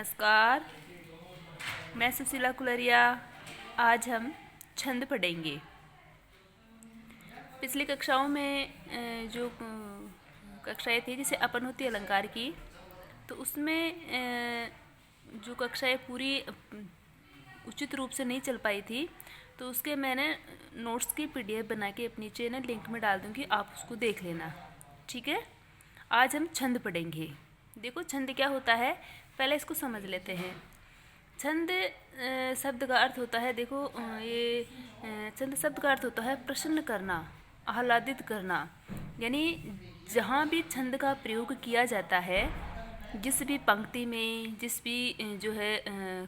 नमस्कार, मैं सुशीला कुलरिया। आज हम छंद पढ़ेंगे। पिछली कक्षाओं में जो कक्षाएं थी जैसे अपन होती अलंकार की, तो उसमें जो कक्षाएं पूरी उचित रूप से नहीं चल पाई थी, तो उसके मैंने नोट्स की पीडीएफ बना के अपनी चैनल लिंक में डाल दूँगी, आप उसको देख लेना। ठीक है। आज हम छंद पढ़ेंगे। देखो छंद क्या होता है, पहले इसको समझ लेते हैं। छंद शब्द का अर्थ होता है, देखो ये छंद शब्द का अर्थ होता है प्रसन्न करना, आह्लादित करना। यानी जहाँ भी छंद का प्रयोग किया जाता है, जिस भी पंक्ति में, जिस भी जो है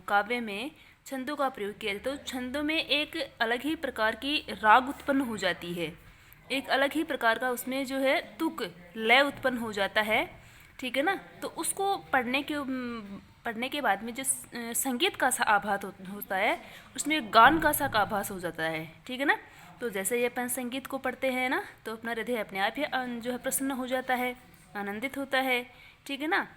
काव्य में छंदों का प्रयोग किया जाता है, तो छंदों में एक अलग ही प्रकार की राग उत्पन्न हो जाती है, एक अलग ही प्रकार का उसमें जो है तुक लय उत्पन्न हो जाता है। ठीक है ना। तो उसको पढ़ने के बाद में जो संगीत का सा आभास होता है, उसमें गान का सा आभास हो जाता है। ठीक है ना। तो जैसे ये अपन संगीत को पढ़ते हैं ना, तो अपना हृदय अपने आप ही जो है प्रसन्न हो जाता है, आनंदित होता है। ठीक है ना।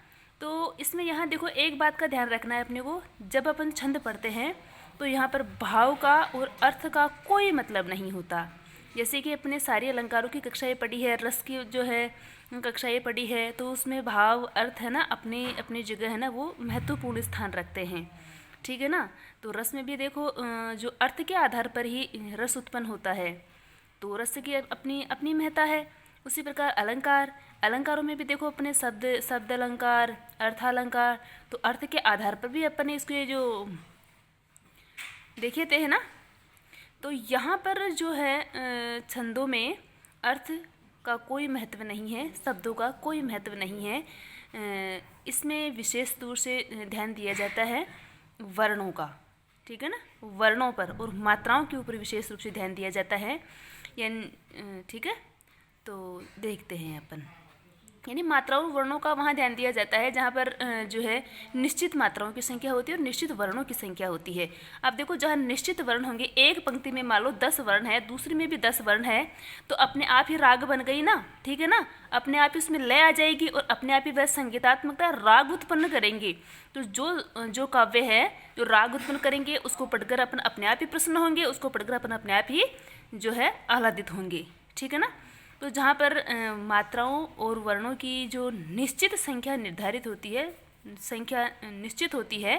तो इसमें यहाँ देखो एक बात का ध्यान रखना है अपने को, जब अपन छंद पढ़ते हैं तो यहाँ पर भाव का और अर्थ का कोई मतलब नहीं होता। जैसे कि अपने सारी अलंकारों की कक्षाएं पढ़ी है, रस की जो है कक्षाएं पढ़ी है, तो उसमें भाव अर्थ है ना अपनी अपनी जगह है ना, वो महत्वपूर्ण स्थान रखते हैं। ठीक है ना। तो रस में भी देखो जो अर्थ के आधार पर ही रस उत्पन्न होता है, तो रस की अपनी अपनी महत्ता है। उसी प्रकार अलंकारों में भी देखो अपने शब्द अलंकार, अर्थालंकार, तो अर्थ के आधार पर भी अपने इसके जो देखे थे है ना। तो यहाँ पर जो है छंदों में अर्थ का कोई महत्व नहीं है, शब्दों का कोई महत्व नहीं है। इसमें विशेष रूप से ध्यान दिया जाता है वर्णों का। ठीक है ना। वर्णों पर और मात्राओं के ऊपर विशेष रूप से ध्यान दिया जाता है। यानी ठीक है। तो देखते हैं अपन, यानी मात्राओं वर्णों का वहाँ ध्यान दिया जाता है जहाँ पर जो है निश्चित मात्राओं की संख्या होती है और निश्चित वर्णों की संख्या होती है। अब देखो जहाँ निश्चित वर्ण होंगे, एक पंक्ति में मान लो 10 वर्ण है, दूसरी में भी 10 वर्ण है, तो अपने आप ही राग बन गई ना। ठीक है ना। अपने आप ही उसमें लय आ जाएगी और अपने आप ही वह संगीतात्मकता राग उत्पन्न करेंगे। तो जो काव्य है जो राग उत्पन्न करेंगे, उसको पढ़कर अपन अपने आप ही प्रसन्न होंगे, उसको पढ़कर अपन अपने आप ही जो है आह्लादित होंगे। ठीक है ना। तो जहाँ पर मात्राओं और वर्णों की जो निश्चित संख्या निर्धारित होती है, संख्या निश्चित होती है,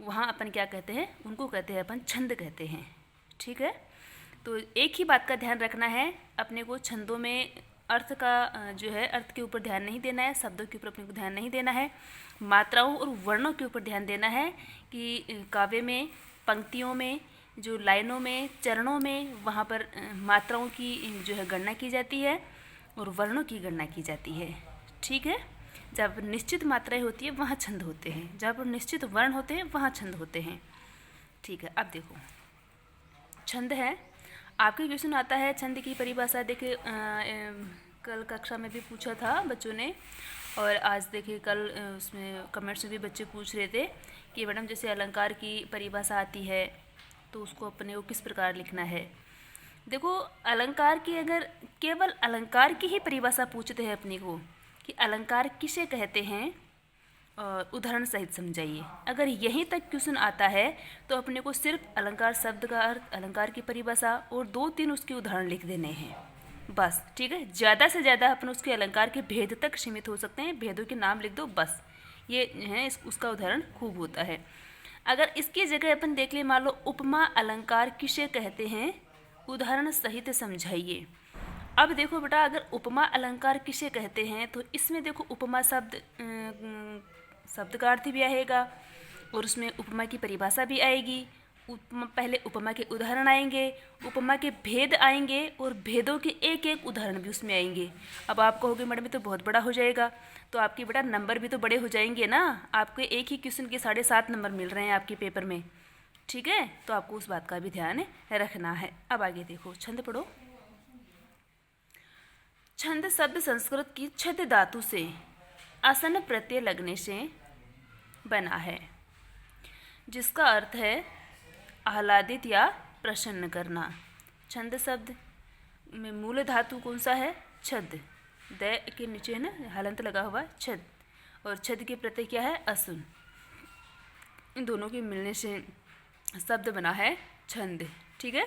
वहाँ अपन क्या कहते हैं, उनको कहते हैं अपन छंद कहते हैं। ठीक है। तो एक ही बात का ध्यान रखना है अपने को, छंदों में अर्थ का जो है अर्थ के ऊपर ध्यान नहीं देना है, शब्दों के ऊपर अपने को ध्यान नहीं देना है, मात्राओं और वर्णों के ऊपर ध्यान देना है कि काव्य में, पंक्तियों में, जो लाइनों में, चरणों में, वहाँ पर मात्राओं की जो है गणना की जाती है और वर्णों की गणना की जाती है। ठीक है। जहाँ पर निश्चित मात्राएं होती है वहाँ छंद होते हैं, जहाँ पर निश्चित वर्ण होते हैं वहाँ छंद होते हैं। ठीक है। अब देखो छंद है, आपके क्वेश्चन आता है छंद की परिभाषा। देखिए कल कक्षा में भी पूछा था बच्चों ने, और आज देखिए कल उसमें कमेंट्स में भी बच्चे पूछ रहे थे कि मैडम जैसे अलंकार की परिभाषा आती है तो उसको अपने को किस प्रकार लिखना है। देखो अलंकार की, अगर केवल अलंकार की ही परिभाषा पूछते हैं अपने को कि अलंकार किसे कहते हैं, और उदाहरण सहित समझाइए, अगर यहीं तक क्वेश्चन आता है तो अपने को सिर्फ अलंकार शब्द का अर्थ, अलंकार की परिभाषा और 2-3 उसके उदाहरण लिख देने हैं बस। ठीक है। ज़्यादा से ज़्यादा अपन उसके अलंकार के भेद तक सीमित हो सकते हैं, भेदों के नाम लिख दो बस, ये है उसका उदाहरण खूब होता है। अगर इसकी जगह अपन देख ले, मान लो उपमा अलंकार किसे कहते हैं, उदाहरण सहित समझाइए। अब देखो बेटा, अगर उपमा अलंकार किसे कहते हैं, तो इसमें देखो उपमा शब्द का अर्थ भी आएगा और उसमें उपमा की परिभाषा भी आएगी। पहले उपमा के उदाहरण आएंगे, उपमा के भेद आएंगे और भेदों के एक एक उदाहरण भी उसमें आएंगे। अब आप कहोगे मैडम ये तो बहुत बड़ा हो जाएगा, तो आपके बेटा नंबर भी तो बड़े हो जाएंगे ना। आपके एक ही क्वेश्चन के 7.5 नंबर मिल रहे हैं आपके पेपर में। ठीक है। तो आपको उस बात का भी ध्यान रखना है। अब आगे देखो, छंद पढ़ो। छंद शब्द संस्कृत की छद धातु से आसन प्रत्यय लगने से बना है, जिसका अर्थ है आह्लादित या प्रसन्न करना। छंद शब्द में मूल धातु कौन सा है, छद, द के नीचे है ना हलंत लगा हुआ छद, और छद के प्रत्यय क्या है, असुन। इन दोनों के मिलने से शब्द बना है छंद। ठीक है,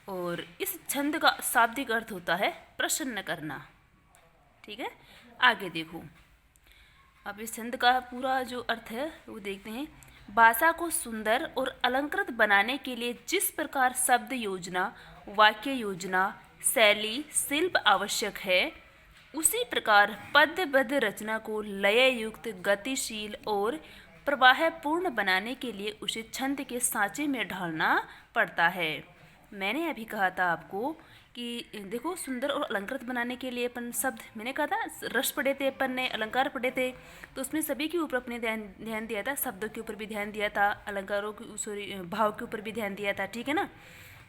और इस छंद का शाब्दिक अर्थ होता है प्रसन्न करना। ठीक है, आगे देखो, अब इस छंद का पूरा जो अर्थ है वो देखते हैं। भाषा को सुंदर और अलंकृत बनाने के लिए जिस प्रकार शब्द योजना, वाक्य योजना, शैली, शिल्प आवश्यक है, उसी प्रकार पद्यबद्ध रचना को लय युक्त, गतिशील और प्रवाहपूर्ण बनाने के लिए उसे छंद के सांचे में ढालना पड़ता है। मैंने अभी कहा था आपको कि देखो, सुंदर और अलंकृत बनाने के लिए अपन शब्द, मैंने कहा था रस पढ़े थे अपन ने, अलंकार पढ़े थे, तो उसमें सभी के ऊपर अपने ध्यान दिया था, शब्दों के ऊपर भी ध्यान दिया था, अलंकारों के भाव के ऊपर भी ध्यान दिया था। ठीक है ना।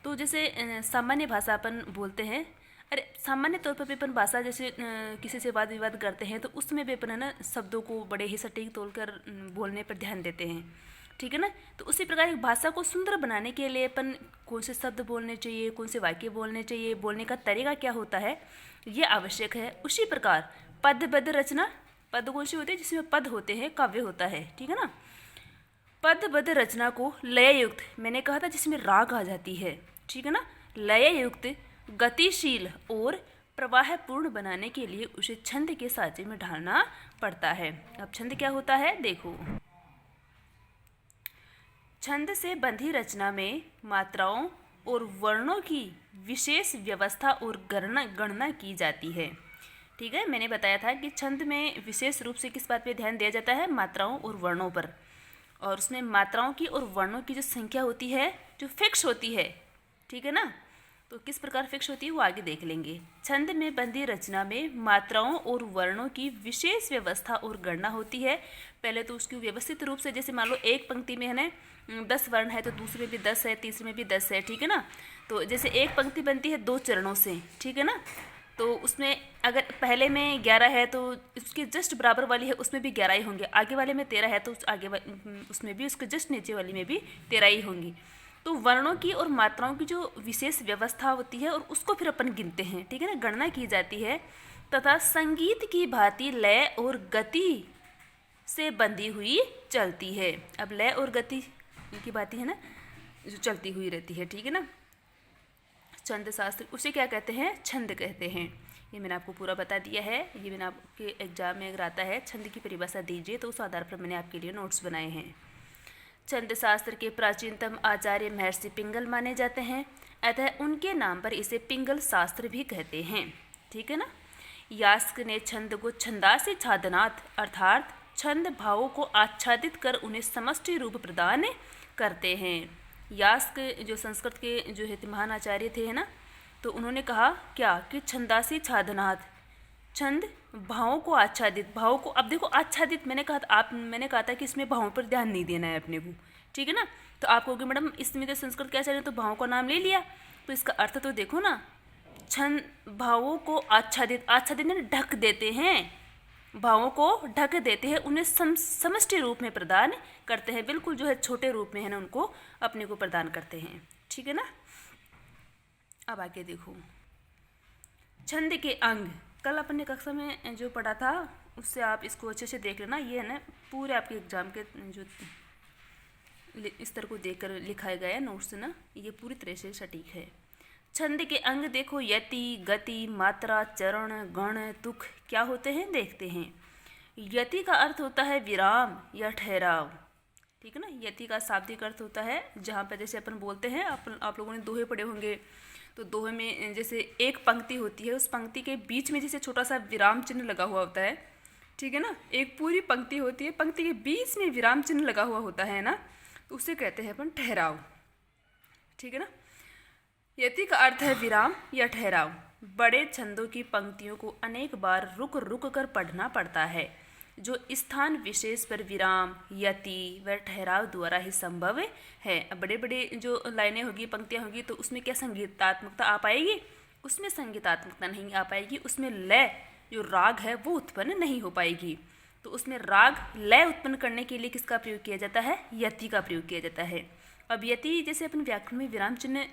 तो जैसे सामान्य भाषा अपन बोलते हैं, अरे सामान्य तौर पर भी अपन भाषा जैसे किसी से वाद विवाद करते हैं तो उसमें भी अपन है ना शब्दों को बड़े ही सटीक तोड़कर बोलने पर ध्यान देते हैं। ठीक है ना। तो उसी प्रकार एक भाषा को सुंदर बनाने के लिए अपन कौन से शब्द बोलने चाहिए, कौन से वाक्य बोलने चाहिए, बोलने का तरीका क्या होता है, ये आवश्यक है। उसी प्रकार पद्यबद्ध रचना, पद कौन सी होती है जिसमें पद होते हैं, काव्य होता है। ठीक है ना। पद्यबद्ध रचना को लय युक्त, मैंने कहा था जिसमें राग आ जाती है। ठीक है ना। लय युक्त, गतिशील और प्रवाहपूर्ण बनाने के लिए उसे छंद के सांचे में ढालना पड़ता है। अब छंद क्या होता है देखो। छंद से बंधी रचना में मात्राओं और वर्णों की विशेष व्यवस्था और गणना की जाती है। ठीक है, मैंने बताया था कि छंद में विशेष रूप से किस बात पे ध्यान दिया जाता है, मात्राओं और वर्णों पर। और उसमें मात्राओं की और वर्णों की जो संख्या होती है जो फिक्स होती है। ठीक है ना। तो किस प्रकार फिक्स होती है वो आगे देख लेंगे। छंद में बंधी रचना में मात्राओं और वर्णों की विशेष व्यवस्था और गणना होती है। पहले तो उसकी व्यवस्थित रूप से, जैसे मान लो एक पंक्ति में है ना 10 वर्ण है तो दूसरे में भी 10 है, तीसरे में भी 10 है। ठीक है ना। तो जैसे एक पंक्ति बनती है 2 चरणों से। ठीक है ना। तो उसमें अगर पहले में 11 है तो उसके जस्ट बराबर वाली है उसमें भी 11 ही होंगे, आगे वाले में 13 है तो उसमें भी उसके जस्ट नीचे वाली में भी 13 ही होंगी। तो वर्णों की और मात्राओं की जो विशेष व्यवस्था होती है और उसको फिर अपन गिनते हैं। ठीक है ना। गणना की जाती है तथा संगीत की भांति लय और गति से बंधी हुई चलती है। अब लय और गति की भांति है ना जो चलती हुई रहती है। ठीक है ना। छंद शास्त्र उसे क्या कहते हैं, छंद कहते हैं। ये मैंने आपको पूरा बता दिया है। ये मैंने आपके एग्जाम में अगर आता है छंद की परिभाषा दीजिए तो उस आधार पर मैंने आपके लिए नोट्स बनाए हैं। छंद शास्त्र के प्राचीनतम आचार्य महर्षि पिंगल माने जाते हैं, अतः उनके नाम पर इसे पिंगल शास्त्र भी कहते हैं। ठीक है ना। यास्क ने छंद को छंदासी छादनात् अर्थात छंद भावों को आच्छादित कर उन्हें समष्टि रूप प्रदान करते हैं। यास्क जो संस्कृत के जो है महान आचार्य थे है ना, तो उन्होंने कहा क्या कि छंदासी छादनात्, छंद भावों को आच्छादित, भावों को, अब देखो आच्छादित मैंने कहा था कि इसमें भावों पर ध्यान नहीं देना है अपने को। ठीक है ना। तो आप कहोगे मैडम इसमें तो संस्कृत क्या चले तो भावों का नाम ले लिया, तो इसका अर्थ तो देखो ना, छंद भावों को आच्छादित, आच्छादित ने ढक देते हैं, भावों को ढक देते हैं, उन्हें समष्टि रूप में प्रदान करते हैं, बिल्कुल जो है छोटे रूप में है ना उनको अपने को प्रदान करते हैं। ठीक है ना। अब आगे देखो छंद के अंग, कल अपन ने कक्षा में जो पढ़ा था उससे आप इसको अच्छे से देख लेना। ये है ना पूरे आपके एग्जाम के जो इस तरह को देखकर लिखा गया नोट्स ना, ये पूरी तरह से सटीक है। छंद के अंग देखो, यति, गति, मात्रा, चरण, गण, तुक क्या होते हैं देखते हैं। यति का अर्थ होता है विराम या ठहराव। ठीक है ना। यति का शाब्दिक अर्थ होता है जहाँ पर जैसे अपन बोलते हैं, आप लोगों ने दोहे पढ़े होंगे, तो दोहे में जैसे एक पंक्ति होती है, उस पंक्ति के बीच में जैसे छोटा सा विराम चिन्ह लगा हुआ होता है। ठीक है ना। एक पूरी पंक्ति होती है, पंक्ति के बीच में विराम चिन्ह लगा हुआ होता है ना, तो उसे कहते हैं अपन ठहराव। ठीक है ना। यति का अर्थ है विराम या ठहराव। बड़े छंदों की पंक्तियों को अनेक बार रुक रुक कर पढ़ना पड़ता है, जो स्थान विशेष पर विराम, यति व ठहराव द्वारा ही संभव है। अब बड़े बड़े जो लाइनें होगी, पंक्तियाँ होगी, तो उसमें क्या संगीतात्मकता आ पाएगी, उसमें संगीतात्मकता नहीं आ पाएगी, उसमें लय जो राग है वो उत्पन्न नहीं हो पाएगी। तो उसमें राग लय उत्पन्न करने के लिए किसका प्रयोग किया जाता है, यति का प्रयोग किया जाता है। अब यति जैसे अपन व्याकरण में विराम चिन्ह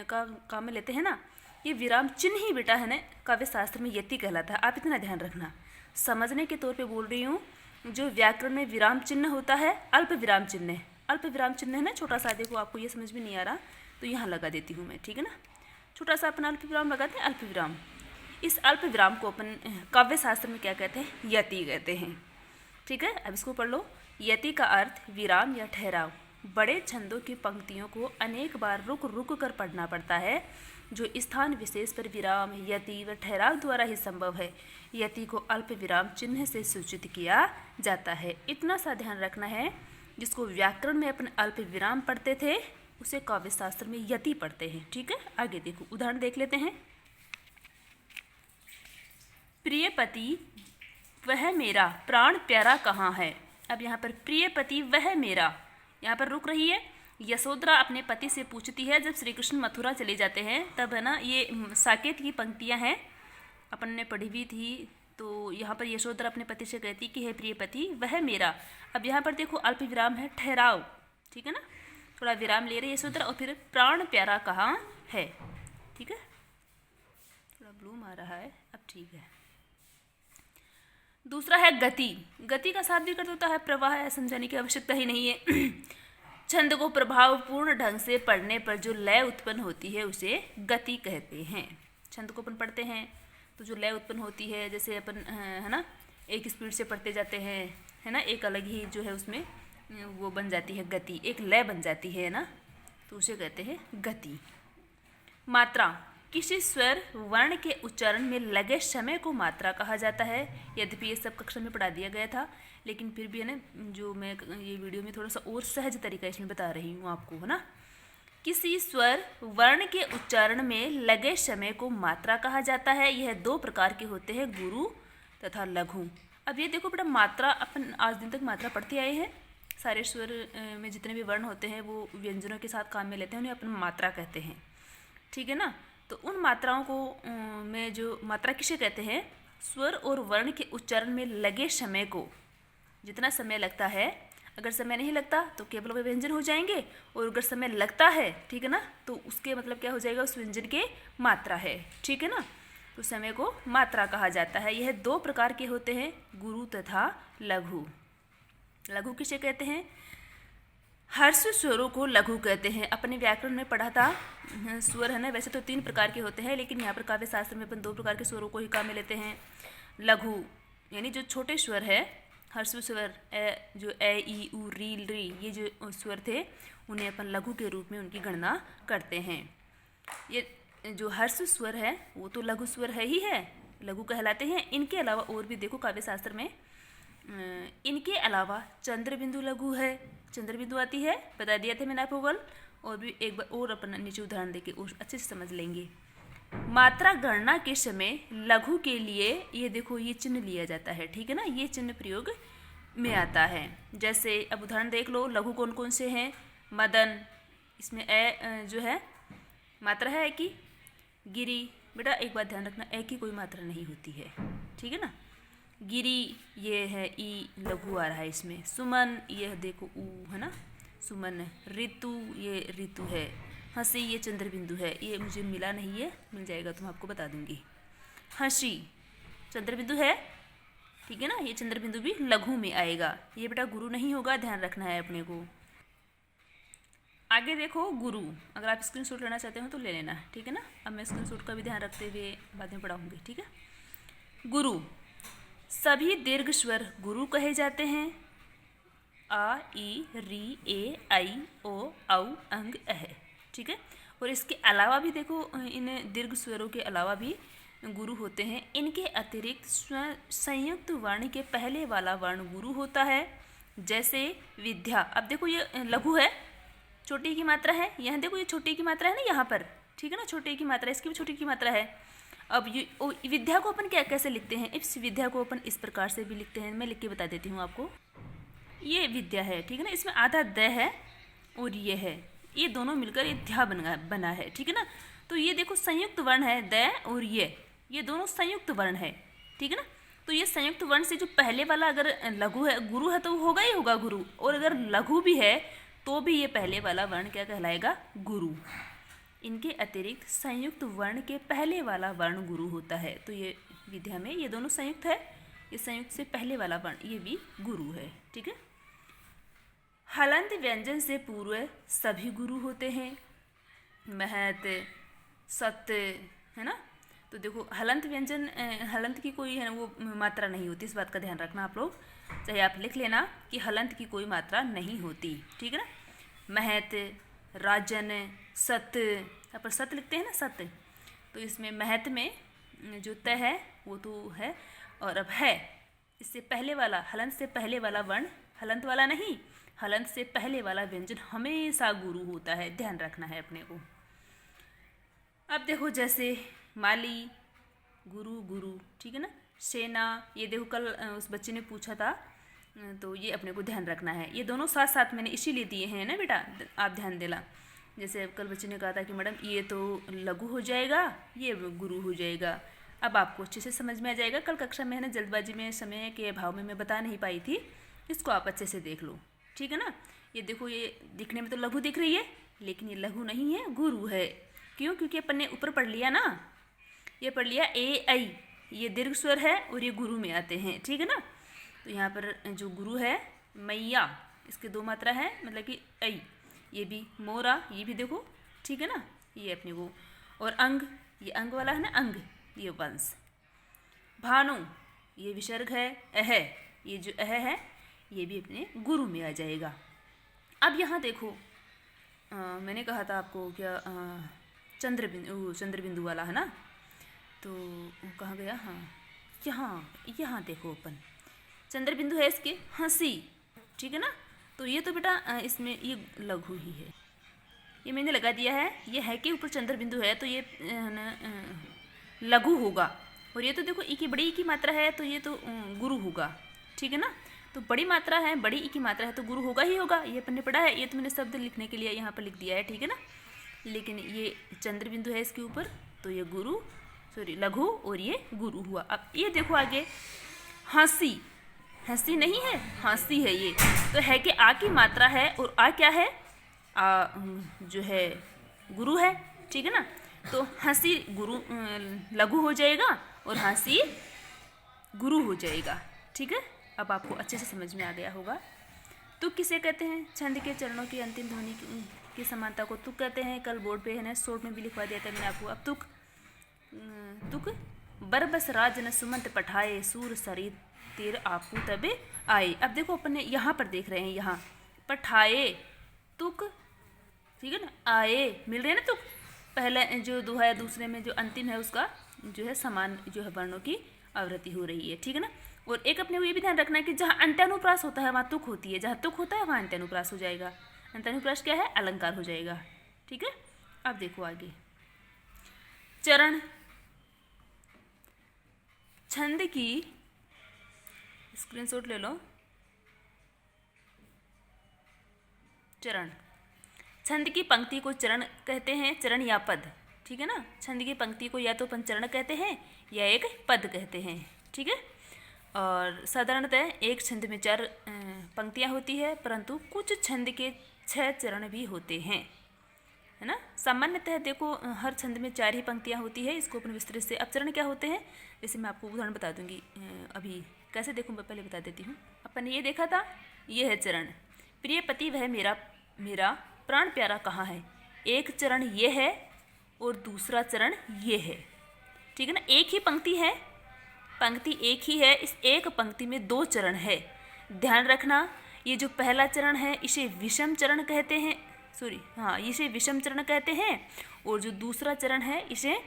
का काम में लेते हैं ना, ये विराम चिन्ह ही बेटा है ना काव्य शास्त्र में यति कहलाता है। आप इतना ध्यान रखना, समझने के तौर पे बोल रही हूँ। जो व्याकरण में विराम चिन्ह होता है अल्प विराम चिन्ह, अल्प विराम चिन्ह है ना छोटा सा, देखो आपको ये समझ में नहीं आ रहा तो यहाँ लगा देती हूँ मैं, ठीक है ना। छोटा सा अपन अल्प विराम लगाते हैं, अल्प विराम। इस अल्प विराम को अपन काव्य शास्त्र में क्या कहते हैं, यति कहते हैं, ठीक है। अब इसको पढ़ लो। यति का अर्थ विराम या ठहराव। बड़े छंदों की पंक्तियों को अनेक बार रुक रुक कर पढ़ना पड़ता है, जो स्थान विशेष पर विराम, यति व ठहराव द्वारा ही संभव है। यति को अल्प विराम चिन्ह से सूचित किया जाता है। इतना सा ध्यान रखना है, जिसको व्याकरण में अपन अल्प विराम पढ़ते थे उसे काव्य शास्त्र में यति पढ़ते हैं, ठीक है। आगे देखो, उदाहरण देख लेते हैं। प्रिय पति वह मेरा प्राण प्यारा कहाँ है। अब यहाँ पर प्रिय पति वह मेरा, यहाँ पर रुक रही है। यशोधरा अपने पति से पूछती है, जब श्री कृष्ण मथुरा चले जाते हैं तब, है ना, ये साकेत की पंक्तियाँ हैं, अपन ने पढ़ी हुई थी। तो यहाँ पर यशोधरा अपने पति से कहती कि हे प्रिय पति वह मेरा। अब यहाँ पर देखो अल्प विराम है, ठहराव, ठीक है ना, थोड़ा विराम ले रही है यशोधरा, और फिर प्राण प्यारा कहाँ है, ठीक है। थोड़ा ब्लूम आ रहा है, अब ठीक है। दूसरा है गति। गति का साथ भी कर होता है प्रवाह, है, समझाने की आवश्यकता ही नहीं है। छंद को प्रभावपूर्ण ढंग से पढ़ने पर जो लय उत्पन्न होती है उसे गति कहते हैं। छंद को अपन पढ़ते हैं तो जो लय उत्पन्न होती है, जैसे अपन, है ना, एक स्पीड से पढ़ते जाते हैं, है ना, एक अलग ही जो है उसमें वो बन जाती है गति, एक लय बन जाती है ना, तो उसे कहते हैं गति। मात्रा। किसी स्वर वर्ण के उच्चारण में लगे समय को मात्रा कहा जाता है। यद्यपि ये सब कक्षा में पढ़ा दिया गया था, लेकिन फिर भी है ना, जो मैं ये वीडियो में थोड़ा सा और सहज तरीका इसमें बता रही हूँ आपको, है ना। किसी स्वर वर्ण के उच्चारण में लगे समय को मात्रा कहा जाता है। यह दो प्रकार के होते हैं, गुरु तथा लघु। अब ये देखो बेटा, मात्रा अपन आज दिन तक मात्रा पढ़ते आए हैं। सारे स्वर में जितने भी वर्ण होते हैं वो व्यंजनों के साथ काम में लेते हैं, उन्हें अपन मात्रा कहते हैं, ठीक है ना। तो उन मात्राओं को में जो मात्रा किसे कहते हैं, स्वर और वर्ण के उच्चारण में लगे समय को, जितना समय लगता है, अगर समय नहीं लगता तो केवल वे व्यंजन हो जाएंगे, और अगर समय लगता है, ठीक है ना, तो उसके मतलब क्या हो जाएगा, उस व्यंजन के मात्रा है, ठीक है ना। तो समय को मात्रा कहा जाता है। यह दो प्रकार के होते हैं, गुरु तथा लघु। लघु किसे कहते हैं, हर्ष स्वरों को लघु कहते हैं। अपने व्याकरण में पढ़ा था स्वर, है ना, वैसे तो 3 प्रकार के होते हैं, लेकिन यहाँ पर काव्य शास्त्र में अपन 2 प्रकार के स्वरों को ही काम में लेते हैं। लघु यानी जो छोटे स्वर है, हर्ष स्वर, जो ए ई उ री री, ये जो स्वर थे उन्हें अपन लघु के रूप में उनकी गणना करते हैं। ये जो हर्ष स्वर है वो तो लघु स्वर है ही है, लघु कहलाते हैं। इनके अलावा और भी देखो काव्य शास्त्र में, इनके अलावा चंद्र बिंदु लघु है, चंद्र बिंदु आती है, बता दिया था मैंने आपको कल, और भी एक बार और अपन नीचे उदाहरण देके और अच्छे से समझ लेंगे। मात्रा गणना के समय लघु के लिए ये देखो ये चिन्ह लिया जाता है, ठीक है ना, ये चिन्ह प्रयोग में आता है। जैसे अब उदाहरण देख लो, लघु कौन कौन से हैं, मदन, इसमें ए जो है मात्रा है कि गिरी, बेटा एक बात ध्यान रखना, ए की कोई मात्रा नहीं होती है, ठीक है ना। गिरी ये है ई, लघु आ रहा है इसमें। सुमन ये देखो ऊ, है ना, सुमन। ऋतु ये ऋतु है। हंसी ये चंद्र बिंदु है, ये मुझे मिला नहीं है, मिल जाएगा तो मैं आपको बता दूंगी। हंसी चंद्र बिंदु है, ठीक है ना, ये चंद्र बिंदु भी लघु में आएगा। ये बेटा गुरु नहीं होगा, ध्यान रखना है अपने को। आगे देखो गुरु, अगर आप स्क्रीनशॉट लेना चाहते हो तो ले लेना, ठीक है ना। अब मैं स्क्रीनशॉट का भी ध्यान रखते हुए बाद में पढ़ाऊंगी, ठीक है। गुरु, सभी दीर्घ स्वर गुरु कहे जाते हैं। आ ई री ए आई ओ औ अंग अह, ठीक है। और इसके अलावा भी देखो, इन दीर्घ स्वरों के अलावा भी गुरु होते हैं। इनके अतिरिक्त संयुक्त वर्ण के पहले वाला वर्ण गुरु होता है, जैसे विद्या। अब देखो ये लघु है, छोटी की मात्रा है, यहाँ देखो ये छोटी की मात्रा है ना यहाँ पर, ठीक है ना, छोटी की मात्रा, इसकी भी छोटी की मात्रा है। अब विद्या को अपन क्या कैसे लिखते हैं, इस विद्या को अपन इस प्रकार से भी लिखते हैं, मैं लिख के बता देती हूँ आपको। ये विद्या है, ठीक है ना, इसमें आधा द है और ये है, ये दोनों मिलकर ये ध्या बना है, ठीक है ना। तो ये देखो संयुक्त वर्ण है, द और ये दोनों संयुक्त वर्ण है, ठीक है ना। तो ये संयुक्त वर्ण से जो पहले वाला अगर लघु है, गुरु है, तो होगा ही होगा गुरु, और अगर लघु भी है तो भी ये पहले वाला वर्ण क्या कहलाएगा, गुरु। इनके अतिरिक्त संयुक्त वर्ण के पहले वाला वर्ण गुरु होता है। तो ये विद्या में ये दोनों संयुक्त है, ये संयुक्त से पहले वाला वर्ण ये भी गुरु है, ठीक है। हलंत व्यंजन से पूर्व सभी गुरु होते हैं, महत, सत, है ना। तो देखो हलंत व्यंजन, हलंत की कोई है वो मात्रा नहीं होती, इस बात का ध्यान रखना आप लोग, चाहे आप लिख लेना कि हलंत की कोई मात्रा नहीं होती, ठीक है ना। महत, राजन, सत, यहाँ पर सत लिखते हैं ना, सत, तो इसमें महत में जो त है वो तो है, और अब है, इससे पहले वाला, हलंत से पहले वाला वर्ण, हलंत वाला नहीं, हलंत से पहले वाला व्यंजन हमेशा गुरु होता है, ध्यान रखना है अपने को। अब देखो जैसे माली, गुरु, गुरु, ठीक है ना। सेना, ये देखो कल उस बच्चे ने पूछा था, तो ये अपने को ध्यान रखना है, ये दोनों साथ साथ मैंने इसीलिए दिए हैं ना बेटा, आप ध्यान देना। जैसे कल बच्चे ने कहा था कि मैडम ये तो लघु हो जाएगा, ये गुरु हो जाएगा, अब आपको अच्छे से समझ में आ जाएगा। कल कक्षा में है ना जल्दबाजी में, समय के अभाव में मैं बता नहीं पाई थी, इसको आप अच्छे से देख लो, ठीक है ना। ये देखो, ये दिखने में तो लघु दिख रही है, लेकिन ये लघु नहीं है, गुरु है। क्यों? क्योंकि अपन ने ऊपर पढ़ लिया ना, ये पढ़ लिया ए ऐ, ये दीर्घ स्वर है और ये गुरु में आते हैं, ठीक है ना। तो यहाँ पर जो गुरु है मैया, इसके दो मात्रा है, मतलब कि ऐ, ये भी मोरा, ये भी देखो, ठीक है ना, ये अपने को, और अंग, ये अंग वाला है ना, अंग, ये वंश। भानु, ये विसर्ग है, अह, ये जो अह है ये भी अपने गुरु में आ जाएगा। अब यहाँ देखो, मैंने कहा था आपको क्या, चंद्र बिंदु वाला है ना, तो कहाँ गया, हाँ यहाँ देखो अपन, चंद्र बिंदु है इसके, हंसी, ठीक है ना। तो ये तो बेटा इसमें ये लघु ही है, ये मैंने लगा दिया है, ये है कि ऊपर चंद्र बिंदु है तो ये लघु होगा, और ये तो देखो ई की बड़ी ई की मात्रा है तो ये तो गुरु होगा, ठीक है ना। तो बड़ी मात्रा है, बड़ी ई की मात्रा है तो गुरु होगा ही होगा, ये अपन ने पढ़ा है, ये तो मैंने शब्द लिखने के लिए यहाँ पर लिख दिया है, ठीक है ना। लेकिन ये चंद्र बिंदु है इसके ऊपर, तो ये गुरु, सॉरी लघु, और ये गुरु हुआ। अब ये देखो आगे, हंसी, हंसी नहीं है, हंसी है ये, तो है कि आ की मात्रा है, और आ क्या है, आ जो है गुरु है, ठीक है ना। तो हंसी गुरु लघु हो जाएगा और हंसी गुरु हो जाएगा, ठीक है। अब आपको अच्छे से समझ में आ गया होगा। तुक किसे कहते हैं? छंद के चरणों की अंतिम ध्वनि की समानता को तुक कहते हैं। कल बोर्ड पे है ना, शॉर्ट में भी लिखवा दिया था मैंने आपको। अब तुक बरबस राज न सुमंत पठाए, सूर सरी तीर आपू तबे आए। अब देखो अपन ने यहाँ पर देख रहे हैं, यहाँ पठाए, तुक, ठीक है ना, आए, मिल रहे हैं ना तुक, पहले जो दो है, दूसरे में जो अंतिम है उसका जो है समान जो है वर्णों की आवृत्ति हो रही है, ठीक है ना। और एक अपने को ये भी ध्यान रखना है कि जहाँ अंत्यानुप्रास होता है वहाँ तुक होती है, जहाँ तुक होता है वहाँ अंत्यानुप्रास हो जाएगा। अंत्यानुप्रास क्या है? अलंकार हो जाएगा, ठीक है। अब देखो आगे, चरण, छंद की स्क्रीनशॉट ले लो। चरण, छंद की पंक्ति को चरण कहते हैं, चरण या पद, ठीक है ना। छंद की पंक्ति को या तो अपन चरण कहते हैं या एक पद कहते हैं, ठीक है। और साधारणतः एक छंद में 4 पंक्तियां होती है, परंतु कुछ छंद के 6 चरण भी होते हैं, है ना। सामान्यतः देखो हर छंद में 4 ही पंक्तियां होती है, इसको अपन विस्तृत से। अब चरण क्या होते हैं, जैसे मैं आपको उदाहरण बता दूंगी। अभी कैसे देखूँ, मैं पहले बता देती हूँ। अपन ने ये देखा था, ये है चरण, प्रिय पति वह मेरा प्राण प्यारा कहाँ है। एक चरण ये है और दूसरा चरण ये है, ठीक है ना। एक ही पंक्ति है, पंक्ति एक ही है, इस एक पंक्ति में 2 चरण है, ध्यान रखना। ये जो पहला चरण है इसे विषम चरण कहते हैं, सॉरी हाँ, इसे विषम चरण कहते हैं, और जो दूसरा चरण है इसे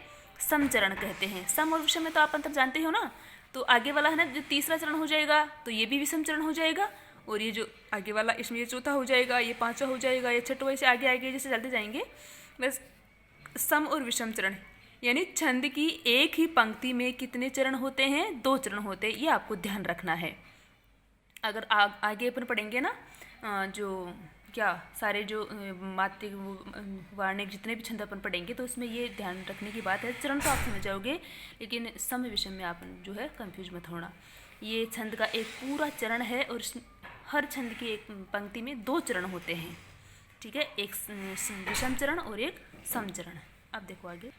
सम चरण कहते हैं। सम और विषम में तो आप अंतर जानते हो ना। तो आगे वाला है ना, जो तीसरा चरण हो जाएगा तो ये भी विषम चरण हो जाएगा, और ये जो आगे वाला इसमें ये चौथा हो जाएगा, ये 5वां हो जाएगा, ये 6वां, ऐसे आगे आगे जैसे चलते जाएंगे। बस सम और विषम चरण, यानी छंद की एक ही पंक्ति में कितने चरण होते हैं? 2 चरण होते हैं, ये आपको ध्यान रखना है। अगर आगे अपन पढ़ेंगे ना, जो क्या सारे जो मात्रिक वार्णिक जितने भी छंद अपन पढ़ेंगे, तो उसमें ये ध्यान रखने की बात है। चरण तो आप समझ जाओगे, लेकिन सम विषम में आप जो है कंफ्यूज मत होना। ये छंद का एक पूरा चरण है, और हर छंद की एक पंक्ति में 2 चरण होते हैं, ठीक है, एक विषम चरण और एक सम चरण। अब देखो आगे,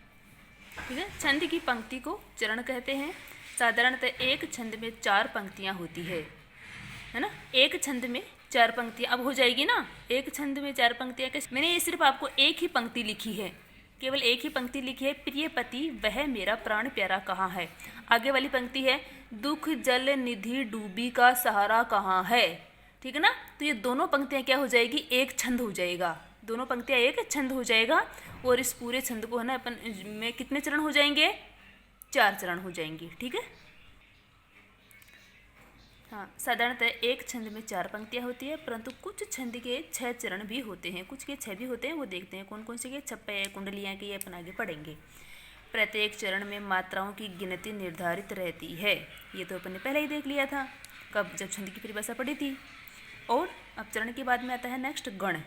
ठीक है। छंद की पंक्ति को चरण कहते हैं। साधारणतः एक छंद में 4 पंक्तियां होती है ना। एक छंद में 4 पंक्तियाँ अब हो जाएगी ना। एक छंद में 4 पंक्तियाँ कैसे? मैंने ये सिर्फ आपको एक ही पंक्ति लिखी है, केवल एक ही पंक्ति लिखी है, प्रिय पति वह मेरा प्राण प्यारा कहाँ है। आगे वाली पंक्ति है दुख जल निधि डूबी का सहारा कहाँ है। ठीक है ना। तो ये दोनों पंक्तियाँ क्या हो जाएगी, एक छंद हो जाएगा, दोनों पंक्तियाँ एक छंद हो जाएगा। और इस पूरे छंद को है ना अपन में कितने चरण हो जाएंगे, 4 चरण हो जाएंगे। ठीक है। हाँ, साधारणतः एक छंद में 4 पंक्तियाँ होती है, परंतु कुछ छंद के 6 चरण भी होते हैं, कुछ के 6 भी होते हैं। वो देखते हैं कौन कौन से के, छप्पे कुंडलियाँ के, ये अपन आगे पढ़ेंगे। प्रत्येक चरण में मात्राओं की गिनती निर्धारित रहती है, ये तो अपन ने पहले ही देख लिया था, कब जब छंद की परिभाषा पढ़ी थी। और अब चरण के बाद में आता है नेक्स्ट गण।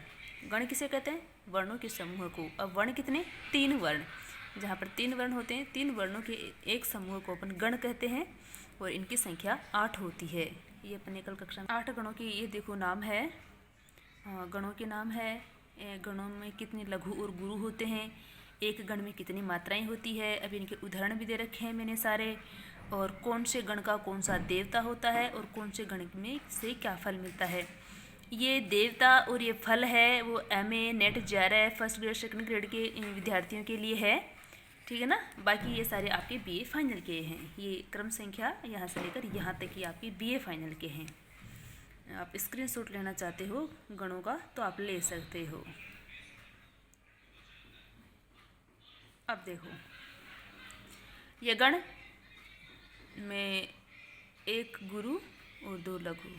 गण किसे कहते हैं, वर्णों के समूह को। अब वर्ण कितने, 3 वर्ण। जहाँ पर 3 वर्ण होते हैं, 3 वर्णों के एक समूह को अपन गण कहते हैं, और इनकी संख्या 8 होती है। ये अपने कल कक्षा में 8 गणों की ये देखो नाम है, गणों के नाम है। गणों में कितने लघु और गुरु होते हैं, एक गण में कितनी मात्राएं होती है। अब इनके उदाहरण भी दे रखे हैं मैंने सारे, और कौन से गण का कौन सा देवता होता है, और कौन से गण में से क्या फल मिलता है। ये देवता और ये फल है वो MA net JRF first grade second grade के विद्यार्थियों के लिए है। ठीक है ना। बाकी ये सारे आपके BA फाइनल के हैं। ये क्रम संख्या यहाँ से लेकर यहाँ तक ही आपके BA फाइनल के हैं। आप स्क्रीनशॉट लेना चाहते हो गणों का तो आप ले सकते हो। अब देखो ये गण में एक गुरु और 2 लघु,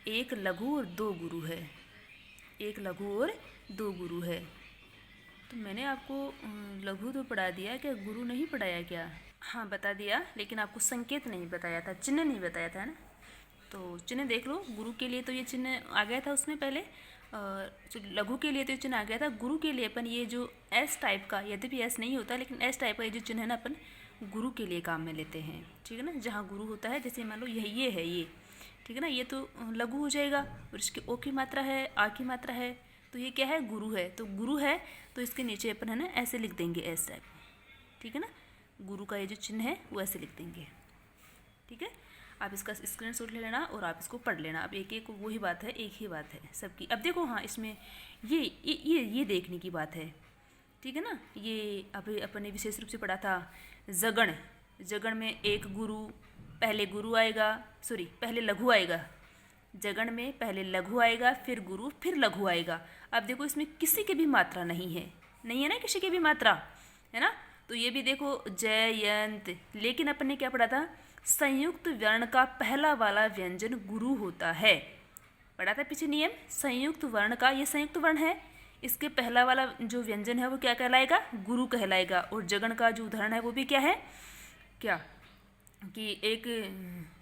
एक लघु और 2 गुरु है, एक लघु और 2 गुरु है। तो मैंने आपको लघु तो पढ़ा दिया, क्या गुरु नहीं पढ़ाया क्या? हाँ बता दिया, लेकिन आपको संकेत नहीं बताया था, चिन्ह नहीं बताया था ना। तो चिन्ह देख लो, गुरु के लिए तो ये चिन्ह आ गया था उसमें पहले, जो लघु के लिए तो ये चिन्ह आ गया था। गुरु के लिए अपन ये जो S टाइप का, यद्यपि S नहीं होता लेकिन S टाइप का ये जो चिन्ह है ना अपन गुरु के लिए काम में लेते हैं। ठीक है ना। जहाँ गुरु होता है, जैसे मान लो ये है ये, ठीक है ना, ये तो लघु हो जाएगा, और इसकी ओ की मात्रा है, आ की मात्रा है, तो ये क्या है, गुरु है। तो गुरु है तो इसके नीचे अपन है ना ऐसे लिख देंगे S टाइप। ठीक है ना। गुरु का ये जो चिन्ह है वो ऐसे लिख देंगे। ठीक है। आप इसका स्क्रीनशॉट ले लेना और आप इसको पढ़ लेना। अब एक एक वही बात है, एक ही बात है सबकी। अब देखो हाँ, इसमें ये देखने की बात है। ठीक है ना। ये अभी अपन ने विशेष रूप से पढ़ा था जगण। जगण में एक गुरु, पहले गुरु आएगा, पहले लघु आएगा। जगण में पहले लघु आएगा, फिर गुरु, फिर लघु आएगा। अब देखो इसमें किसी की भी मात्रा नहीं है ना, किसी की भी मात्रा है ना। तो ये भी देखो जयंत, लेकिन अपन ने क्या पढ़ा था, संयुक्त वर्ण का पहला वाला व्यंजन गुरु होता है। पढ़ा था पीछे नियम, संयुक्त वर्ण का, ये संयुक्त वर्ण है, इसके पहला वाला जो व्यंजन है वो क्या कहलाएगा, गुरु कहलाएगा। और जगण का जो उदाहरण है वो भी क्या है, क्या कि एक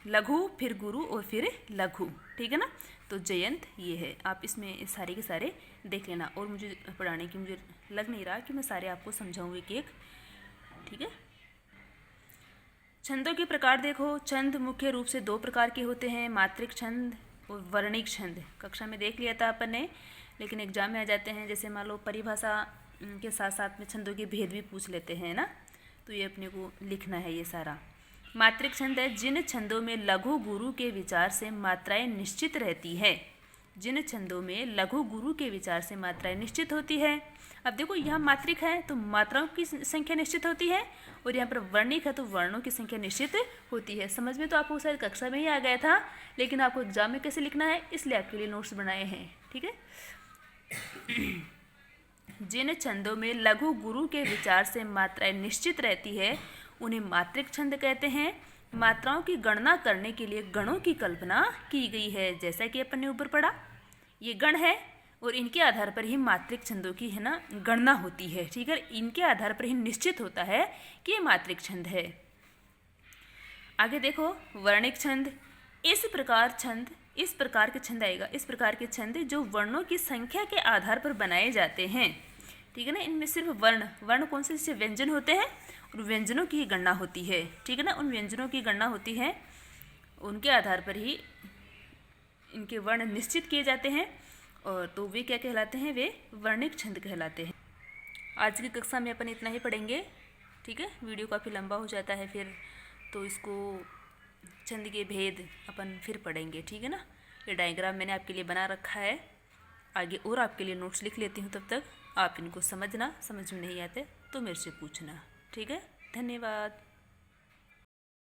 लघु, फिर गुरु और फिर लघु। ठीक है ना। तो जयंत ये है। आप इसमें सारे के सारे देख लेना, और मुझे पढ़ाने की मुझे लग नहीं रहा कि मैं सारे आपको समझाऊँ एक एक। ठीक है। छंदों के प्रकार देखो, छंद मुख्य रूप से 2 प्रकार के होते हैं, मात्रिक छंद और वर्णिक छंद। कक्षा में देख लिया था अपन ने, लेकिन एग्जाम में आ जाते हैं। जैसे मान लो परिभाषा के साथ साथ में छंदों के भेद भी पूछ लेते हैं ना, तो ये अपने को लिखना है ये सारा। मात्रिक छंद है जिन छंदों में लघु गुरु के विचार से मात्राएं निश्चित रहती है। जिन छंदों में लघु गुरु के विचार से मात्राएं निश्चित होती है। अब देखो यहाँ मात्रिक है तो मात्राओं की संख्या निश्चित होती है, और यहाँ पर वर्णिक है तो वर्णों की संख्या निश्चित होती है। समझ में तो आपको शायद कक्षा में ही आ गया था, लेकिन आपको एग्जाम में कैसे लिखना है इसलिए आपके लिए नोट्स बनाए हैं। ठीक है। जिन छंदों में लघु गुरु के विचार से मात्राएं निश्चित रहती है उन्हें मात्रिक छंद कहते हैं। मात्राओं की गणना करने के लिए गणों की कल्पना की गई है। जैसा कि अपन ने ऊपर पढ़ा, ये गण है और इनके आधार पर ही मात्रिक छंदों की है ना गणना होती है। ठीक है। इनके आधार पर ही निश्चित होता है कि ये मात्रिक छंद है। आगे देखो वर्णिक छंद। इस प्रकार के छंद आएगा, इस प्रकार के छंद जो वर्णों की संख्या के आधार पर बनाए जाते हैं। ठीक है ना। इनमें सिर्फ वर्ण कौन से, जैसे व्यंजन होते हैं और व्यंजनों की गणना होती है। ठीक है ना। उन व्यंजनों की गणना होती है, उनके आधार पर ही इनके वर्ण निश्चित किए जाते हैं, और तो वे क्या कहलाते हैं, वे वर्णिक छंद कहलाते हैं। आज की कक्षा में अपन इतना ही पढ़ेंगे। ठीक है। वीडियो काफ़ी लंबा हो जाता है फिर, तो इसको छंद के भेद अपन फिर पढ़ेंगे। ठीक है ना। ये डायग्राम मैंने आपके लिए बना रखा है। आगे और आपके लिए नोट्स लिख लेती हूँ, तब तक आप इनको समझना, समझ में नहीं आते तो मेरे से पूछना। ठीक है, धन्यवाद।